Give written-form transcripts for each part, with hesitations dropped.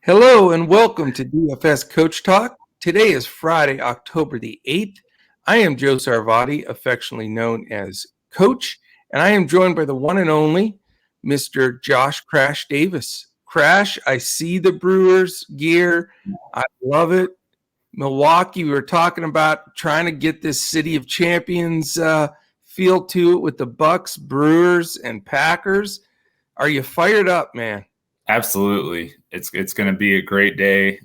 Hello and welcome to DFS Coach Talk. Today is Friday, October the 8th. I am Joe Sarvati, affectionately known as Coach, and I am joined by the one and only Mr. Josh Crash Davis. Crash, I see the Brewers gear. I love it. Milwaukee, we were talking about trying to get this City of Champions feel to it with the Bucks, Brewers, and Packers. Are you fired up, man? Absolutely. It's going to be a great day.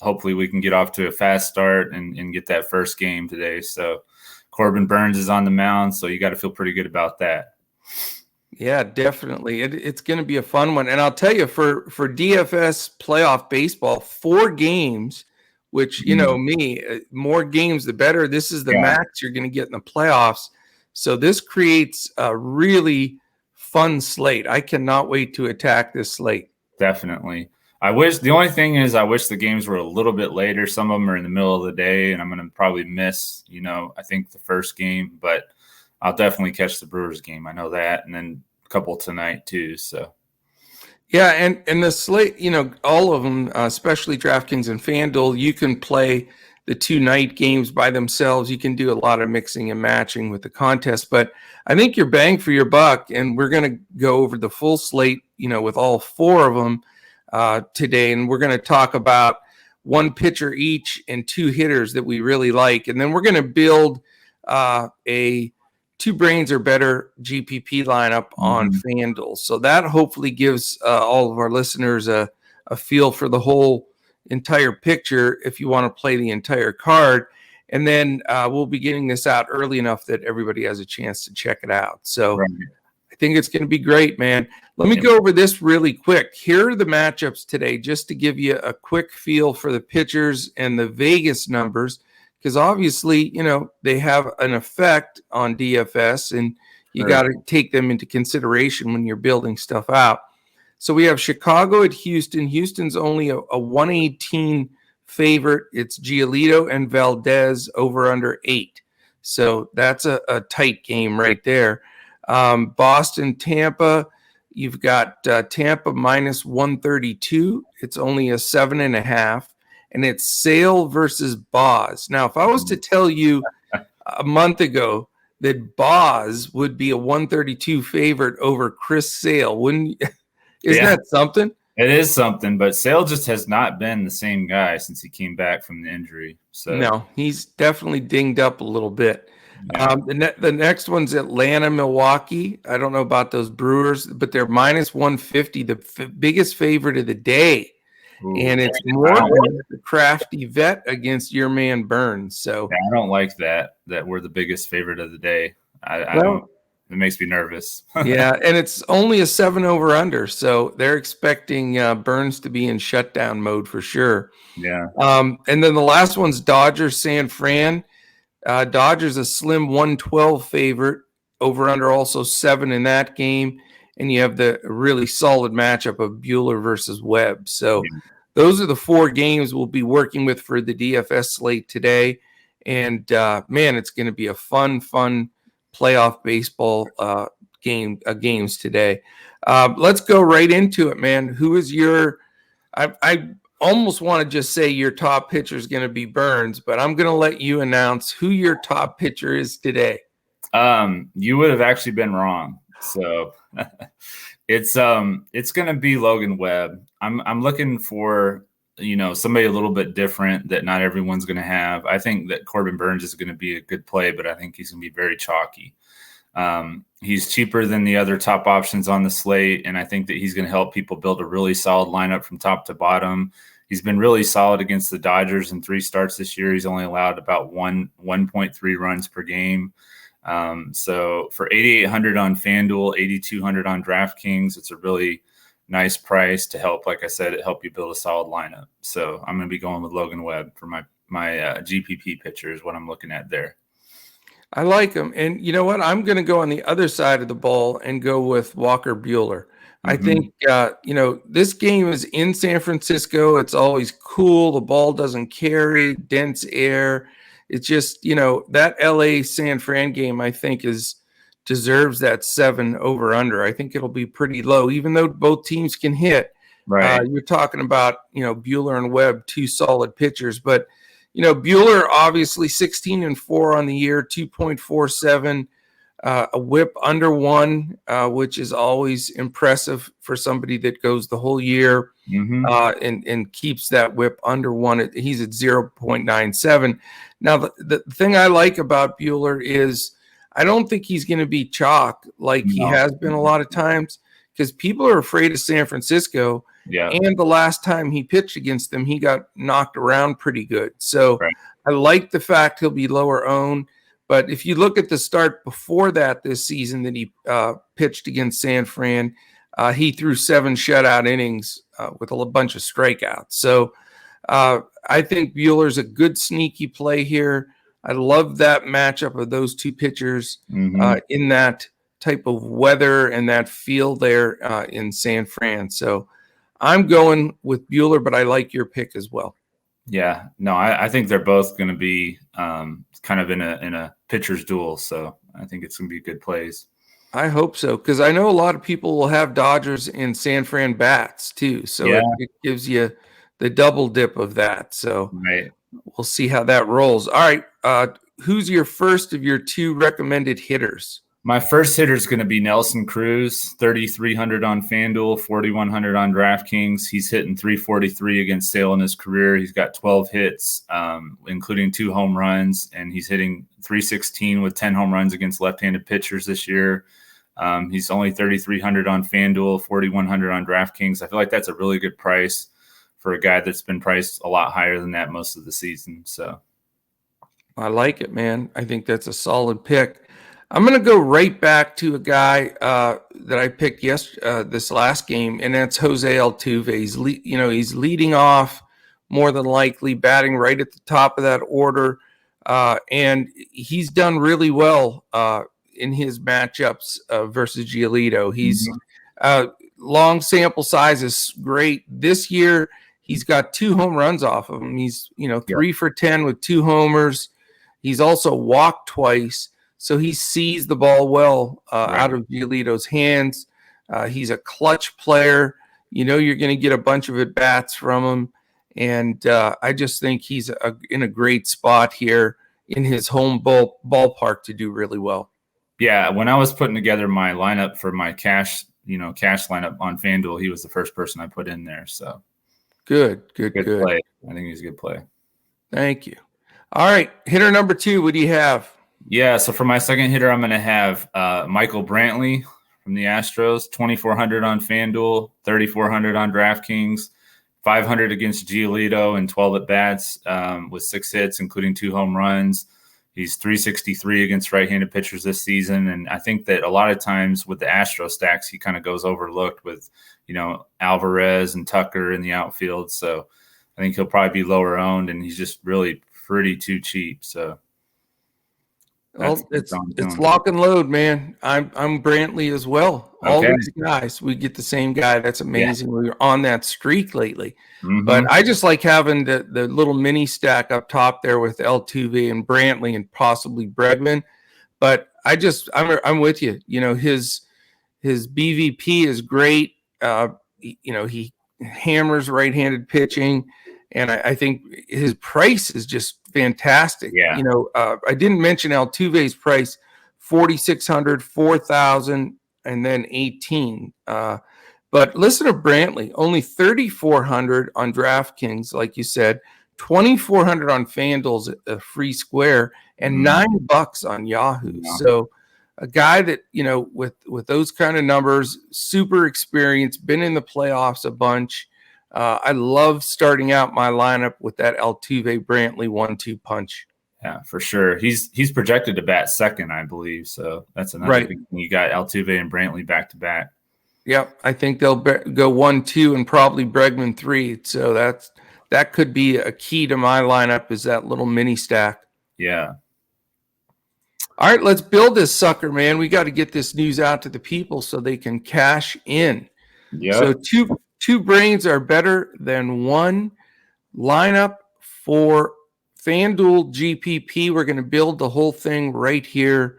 Hopefully we can get off to a fast start and get that first game today. So Corbin Burnes is on the mound, so you got to feel pretty good about that. Yeah, definitely. It's going to be a fun one. And I'll tell you, for DFS playoff baseball, 4 games, which, you know me, more games, the better. This is the max you're going to get in the playoffs. So this creates a really fun slate. I cannot wait to attack this slate. Definitely. The only thing is I wish the games were a little bit later. Some of them are in the middle of the day, and I'm going to probably miss, I think the first game, but I'll definitely catch the Brewers game. I know that. And then a couple tonight too. So. Yeah, and the slate, all of them, especially DraftKings and FanDuel, you can play the 2 night games by themselves. You can do a lot of mixing and matching with the contest, but I think you're bang for your buck, and we're going to go over the full slate, with all 4 of them today, and we're going to talk about 1 pitcher each and 2 hitters that we really like, and then we're going to build a 2 brains or better GPP lineup on FanDuel. So that hopefully gives all of our listeners a feel for the whole entire picture if you want to play the entire card. And then we'll be getting this out early enough that everybody has a chance to check it out. So I think it's going to be great, man. Let me go over this really quick. Here are the matchups today, just to give you a quick feel for the pitchers and the Vegas numbers, because obviously, they have an effect on DFS, and you got to take them into consideration when you're building stuff out. So we have Chicago at Houston. Houston's only a 118 favorite. It's Giolito and Valdez over under 8. So that's a tight game right there. Boston, Tampa, you've got Tampa minus 132. It's only a 7.5. And it's Sale versus Boz. Now, if I was to tell you a month ago that Boz would be a 132 favorite over Chris Sale, isn't that something? It is something, but Sale just has not been the same guy since he came back from the injury. So no, he's definitely dinged up a little bit. Yeah. The next one's Atlanta, Milwaukee. I don't know about those Brewers, but they're minus 150, the biggest favorite of the day. Ooh, and it's more the crafty vet against your man Burnes. So I don't like that we're the biggest favorite of the day. It makes me nervous. Yeah, and it's only a 7 over under, so they're expecting Burnes to be in shutdown mode for sure. Yeah. And then the last one's Dodgers, San Fran. Dodgers a slim 112 favorite, over under also 7 in that game. And you have the really solid matchup of Buehler versus Webb. So those are the 4 games we'll be working with for the DFS slate today. And, man, it's going to be a fun playoff baseball games today. Let's go right into it, man. Who is your – I almost want to just say your top pitcher is going to be Burnes, but I'm going to let you announce who your top pitcher is today. You would have actually been wrong. So it's going to be Logan Webb. I'm looking for, somebody a little bit different that not everyone's going to have. I think that Corbin Burnes is going to be a good play, but I think he's going to be very chalky. He's cheaper than the other top options on the slate, and I think that he's going to help people build a really solid lineup from top to bottom. He's been really solid against the Dodgers in 3 starts this year. He's only allowed about 1.3 runs per game. So for 8,800 on FanDuel, 8,200 on DraftKings, it's a really nice price to help, like I said, help you build a solid lineup. So I'm going to be going with Logan Webb for my GPP pitcher is what I'm looking at there. I like him. And you know what? I'm going to go on the other side of the ball and go with Walker Buehler. I think, this game is in San Francisco. It's always cool. The ball doesn't carry, dense air. It's just, that LA San Fran game, I think, deserves that 7 over under. I think it'll be pretty low, even though both teams can hit. Right. You're talking about, Buehler and Webb, two solid pitchers, but Buehler obviously 16-4 on the year, 2.47, a whip under 1, which is always impressive for somebody that goes the whole year and keeps that whip under 1. He's at 0.97. Now, the thing I like about Buehler is I don't think he's going to be chalk like he has been a lot of times, because people are afraid of San Francisco. Yeah. And the last time he pitched against them, he got knocked around pretty good. So I like the fact he'll be lower owned. But if you look at the start before that this season that he pitched against San Fran, he threw 7 shutout innings with a bunch of strikeouts. So I think Buehler's a good sneaky play here. I love that matchup of those two pitchers in that type of weather and that field there in San Fran. So I'm going with Buehler, but I like your pick as well. Yeah, no, I think they're both going to be kind of in a pitcher's duel. So I think it's going to be good plays. I hope so, because I know a lot of people will have Dodgers and San Fran bats too. So it gives you the double dip of that. So we'll see how that rolls. All right. Who's your first of your 2 recommended hitters? My first hitter is going to be Nelson Cruz, 3,300 on FanDuel, 4,100 on DraftKings. He's hitting 343 against Sale in his career. He's got 12 hits, including 2 home runs, and he's hitting 316 with 10 home runs against left-handed pitchers this year. He's only 3,300 on FanDuel, 4,100 on DraftKings. I feel like that's a really good price for a guy that's been priced a lot higher than that most of the season. So I like it, man. I think that's a solid pick. I'm going to go right back to a guy that I picked this last game, and that's Jose Altuve. He's leading off more than likely, batting right at the top of that order, and he's done really well in his matchups versus Giolito. He's long sample size is great. This year, he's got 2 home runs off of him. He's 3 for 10 with 2 homers. He's also walked twice. So he sees the ball well out of Giolito's hands. He's a clutch player. You're going to get a bunch of at-bats from him. And I just think he's in a great spot here in his home ballpark to do really well. Yeah, when I was putting together my lineup for my cash lineup on FanDuel, he was the first person I put in there. So good play. I think he's a good play. Thank you. All right, hitter number 2, what do you have? Yeah, so for my second hitter, I'm going to have Michael Brantley from the Astros, 2,400 on FanDuel, 3,400 on DraftKings, 500 against Giolito and 12 at-bats with 6 hits, including 2 home runs. He's 363 against right-handed pitchers this season, and I think that a lot of times with the Astro stacks, he kind of goes overlooked with, Alvarez and Tucker in the outfield. So I think he'll probably be lower owned, and he's just really pretty too cheap. So it's lock and load, man. I'm Brantley as well. All these guys, we get the same guy. That's amazing. Yeah. We're on that streak lately. But I just like having the little mini stack up top there with Altuve and Brantley and possibly Bregman. But I'm with you. His BVP is great. He hammers right-handed pitching. And I think his price is just fantastic. Yeah. I didn't mention Altuve's price, 4,600, 4,000, and then 18. But listen to Brantley, only 3,400 on DraftKings, like you said, 2,400 on FanDuel's a free square, and $9 on Yahoo. Yeah. So a guy that, with those kind of numbers, super experienced, been in the playoffs a bunch. I love starting out my lineup with that Altuve Brantley 1-2 punch. Yeah, for sure. He's projected to bat second, I believe. So that's another big thing. You got Altuve and Brantley back to back. Yep, I think they'll go 1-2 and probably Bregman 3. So that could be a key to my lineup, is that little mini stack. Yeah. All right, let's build this sucker, man. We got to get this news out to the people so they can cash in. Yeah. So two brains are better than one. Lineup for FanDuel GPP. We're going to build the whole thing right here,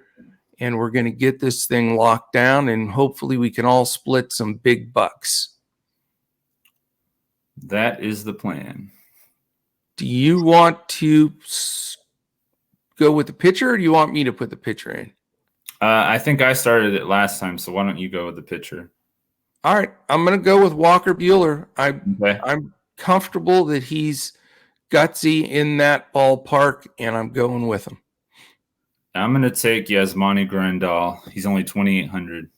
and we're going to get this thing locked down, and hopefully we can all split some big bucks. That is the plan. Do you want to go with the pitcher, or do you want me to put the pitcher in? I think I started it last time, so why don't you go with the pitcher? All right, I'm going to go with Walker Buehler. Okay. I'm comfortable that he's gutsy in that ballpark, and I'm going with him. I'm going to take Yasmani Grandal. He's only 2,800.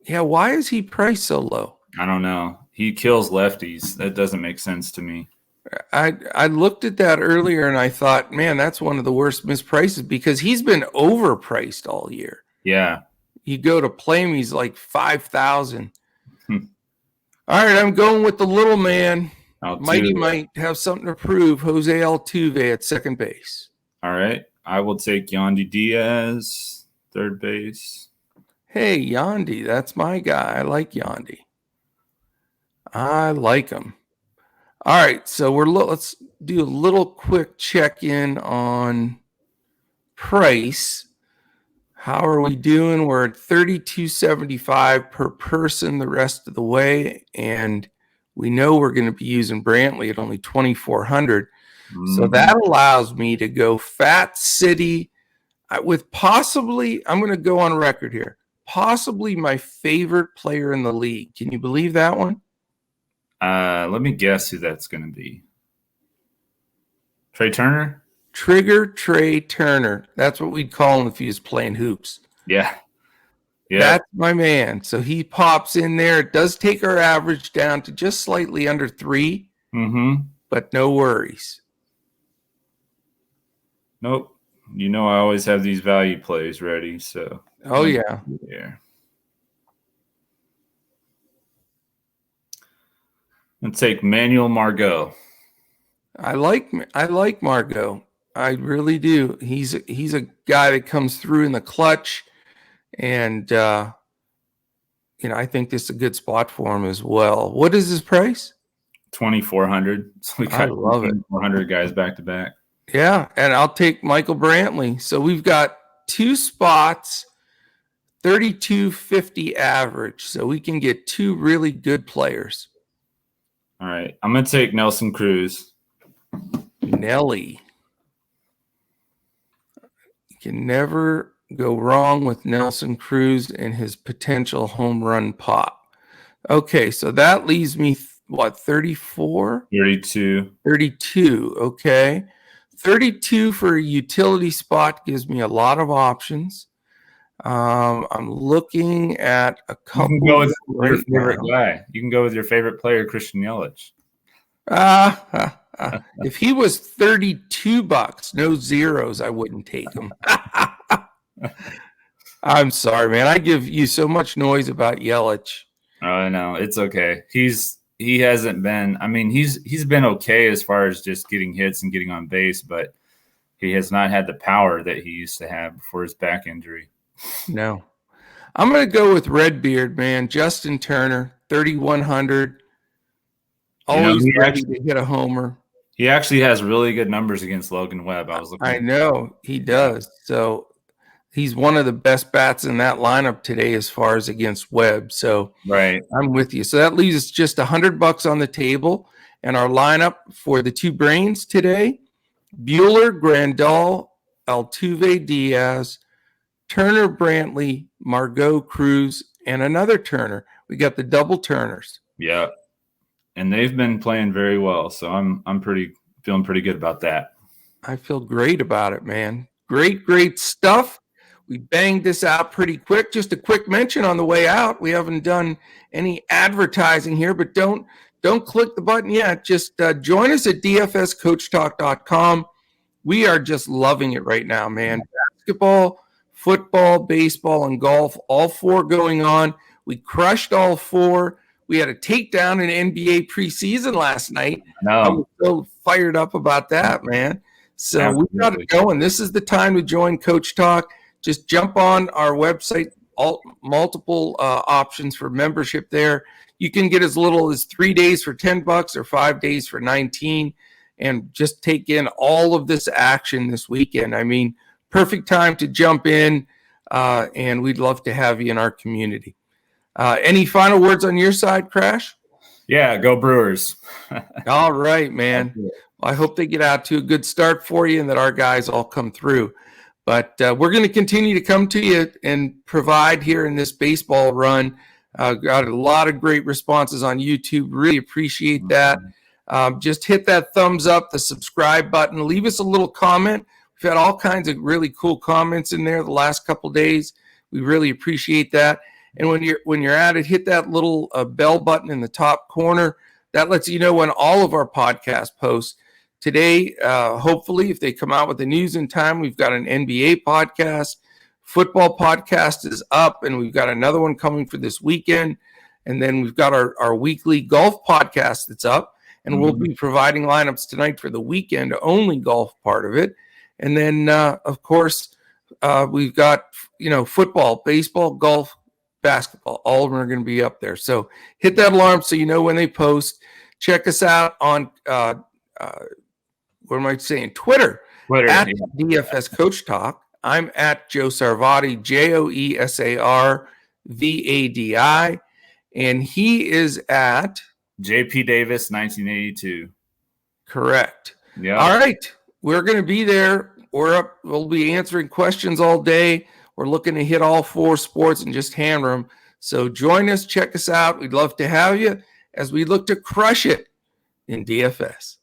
Yeah, why is he priced so low? I don't know. He kills lefties. That doesn't make sense to me. I looked at that earlier and I thought, man, that's one of the worst misprices because he's been overpriced all year. Yeah. You go to play him, he's like 5,000. All right, I'm going with the little man. Mighty might have something to prove. Jose Altuve at second base. All right. I will take Yandy Diaz, third base. Hey, Yandy, that's my guy. I like Yandy. I like him. All right, so let's do a little quick check-in on price. How are we doing? We're at $32.75 per person the rest of the way, and we know we're going to be using Brantley at only $2,400. So that allows me to go Fat City with possibly, I'm going to go on record here, possibly my favorite player in the league. Can you believe that one? Let me guess who that's going to be. Trey Turner? Trigger Trey Turner. That's what we'd call him if he was playing hoops. Yeah. That's my man. So he pops in there. It does take our average down to just slightly under 3, but no worries. Nope. You know I always have these value plays ready, so. Oh, yeah. Yeah. Let's take Manuel Margot. I like Margot. I really do. He's a guy that comes through in the clutch, and I think this is a good spot for him as well. What is his price? 2,400. So we got 400 guys back to back. Yeah, and I'll take Michael Brantley. So we've got 2 spots, 32.50 average. So we can get 2 really good players. All right, I'm going to take Nelson Cruz. Nelly. You can never go wrong with Nelson Cruz and his potential home run pop. Okay, so that leaves me, 34? 32. 32, okay. 32 for a utility spot gives me a lot of options. I'm looking at a couple. You can go with your favorite guy. You can go with your favorite player, Christian Yelich. If he was $32, no zeros, I wouldn't take him. I'm sorry, man. I give you so much noise about Yelich. Oh, no, it's okay. He hasn't been. I mean, he's been okay as far as just getting hits and getting on base, but he has not had the power that he used to have before his back injury. No, I'm going to go with Redbeard, man. Justin Turner, 3,100. Always ready to hit a homer. He actually has really good numbers against Logan Webb. I know he does. So he's one of the best bats in that lineup today as far as against Webb. So right, I'm with you. So that leaves us just $100 on the table. And our lineup for the 2 brains today: Buehler, Grandal, Altuve, Diaz, Turner, Brantley, Margot, Cruz, and another Turner. We got the double Turners. Yeah. And they've been playing very well. So I'm feeling pretty good about that. I feel great about it, man. Great stuff. We banged this out pretty quick. Just a quick mention on the way out. We haven't done any advertising here, but don't click the button yet. Just join us at dfscoachtalk.com. We are just loving it right now, man. Basketball, football, baseball, and golf, all 4 going on. We crushed all 4. We had a takedown in NBA preseason last night. I was so fired up about that, man. So we got it going. This is the time to join Coach Talk. Just jump on our website, multiple options for membership there. You can get as little as 3 days for $10 or 5 days for $19, and just take in all of this action this weekend. I mean, perfect time to jump in, and we'd love to have you in our community. Any final words on your side, Crash? Yeah, go Brewers. All right, man. I hope they get out to a good start for you and that our guys all come through. But we're going to continue to come to you and provide here in this baseball run. Got a lot of great responses on YouTube. Really appreciate that. Just hit that thumbs up, the subscribe button. Leave us a little comment. We've had all kinds of really cool comments in there the last couple days. We really appreciate that. And when you're at it, hit that little bell button in the top corner. That lets you know when all of our podcast posts. Today, hopefully, if they come out with the news in time, we've got an NBA podcast. Football podcast is up, and we've got another one coming for this weekend. And then we've got our weekly golf podcast that's up, and we'll be providing lineups tonight for the weekend, only golf part of it. And then, of course, we've got, football, baseball, golf, basketball. All of them are going to be up there. So hit that alarm so you know when they post. Check us out on what am I saying? Twitter at DFS Coach Talk. I'm at Joe Sarvadi, JoeSarvadi, and he is at JP Davis 1982. Correct. Yeah. All right, we're going to be there. We're up. We'll be answering questions all day. We're looking to hit all 4 sports and just hammer them. So join us. Check us out. We'd love to have you as we look to crush it in DFS.